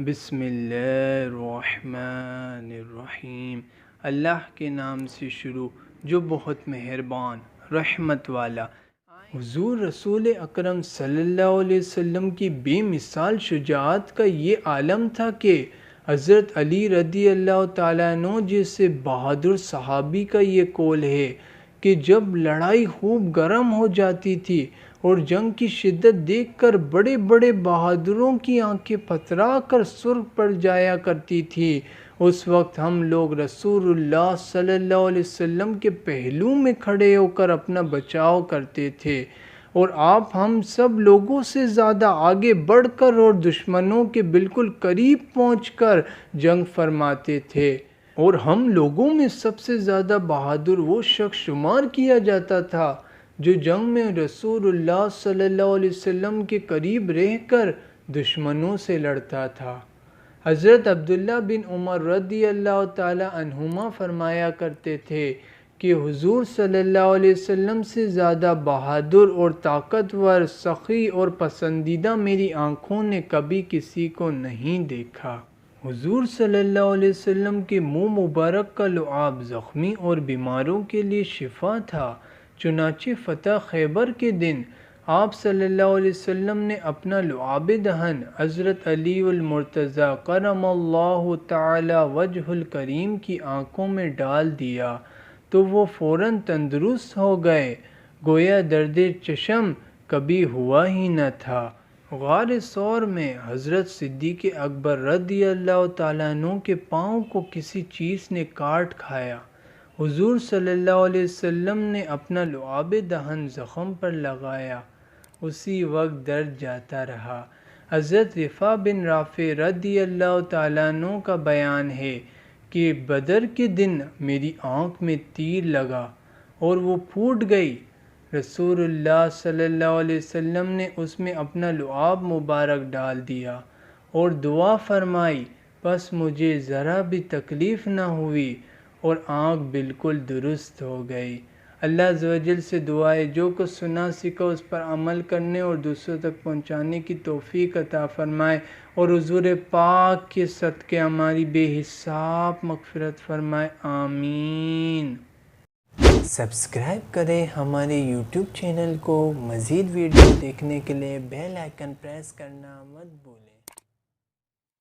بسم اللہ الرحمن الرحیم۔ اللہ کے نام سے شروع جو بہت مہربان رحمت والا۔ حضور رسول اکرم صلی اللہ علیہ وسلم کی بے مثال شجاعت کا یہ عالم تھا کہ حضرت علی رضی اللہ تعالیٰ عنہ جیسے بہادر صحابی کا یہ قول ہے کہ جب لڑائی خوب گرم ہو جاتی تھی اور جنگ کی شدت دیکھ کر بڑے بڑے بہادروں کی آنکھیں پتھرا کر سرخ پڑ جایا کرتی تھی، اس وقت ہم لوگ رسول اللہ صلی اللہ علیہ وسلم کے پہلو میں کھڑے ہو کر اپنا بچاؤ کرتے تھے، اور آپ ہم سب لوگوں سے زیادہ آگے بڑھ کر اور دشمنوں کے بالکل قریب پہنچ کر جنگ فرماتے تھے، اور ہم لوگوں میں سب سے زیادہ بہادر وہ شخص شمار کیا جاتا تھا جو جنگ میں رسول اللہ صلی اللہ علیہ وسلم کے قریب رہ کر دشمنوں سے لڑتا تھا۔ حضرت عبداللہ بن عمر رضی اللہ تعالی عنہما فرمایا کرتے تھے کہ حضور صلی اللہ علیہ وسلم سے زیادہ بہادر اور طاقتور، سخی اور پسندیدہ میری آنکھوں نے کبھی کسی کو نہیں دیکھا۔ حضور صلی اللہ علیہ وسلم کے منہ مبارک کا لعاب زخمی اور بیماروں کے لیے شفا تھا، چنانچہ فتح خیبر کے دن آپ صلی اللہ علیہ وسلم نے اپنا لعاب دہن حضرت علی المرتضی کرم اللہ تعالی وجہ الکریم کی آنکھوں میں ڈال دیا تو وہ فوراً تندرست ہو گئے، گویا درد چشم کبھی ہوا ہی نہ تھا۔ غار ثور میں حضرت صدیق اکبر رضی اللہ تعالیٰ عنہ کے پاؤں کو کسی چیز نے کاٹ کھایا، حضور صلی اللہ علیہ وسلم نے اپنا لعاب دہن زخم پر لگایا، اسی وقت درد جاتا رہا۔ حضرت رفاع بن رافع رضی اللہ تعالیٰ عنہ کا بیان ہے کہ بدر کے دن میری آنکھ میں تیر لگا اور وہ پھوٹ گئی، رسول اللہ صلی اللہ علیہ وسلم نے اس میں اپنا لعاب مبارک ڈال دیا اور دعا فرمائی، بس مجھے ذرا بھی تکلیف نہ ہوئی اور آنکھ بالکل درست ہو گئی۔ اللہ عز و جل سے دعا ہے جو کچھ سنا سیکھا اس پر عمل کرنے اور دوسروں تک پہنچانے کی توفیق عطا فرمائے، اور حضور پاک کے صدقے ہماری بے حساب مغفرت فرمائے، آمین۔ سبسکرائب کریں ہمارے یوٹیوب چینل کو، مزید ویڈیو دیکھنے کے لیے بیل آئیکن پریس کرنا مت بھولیں۔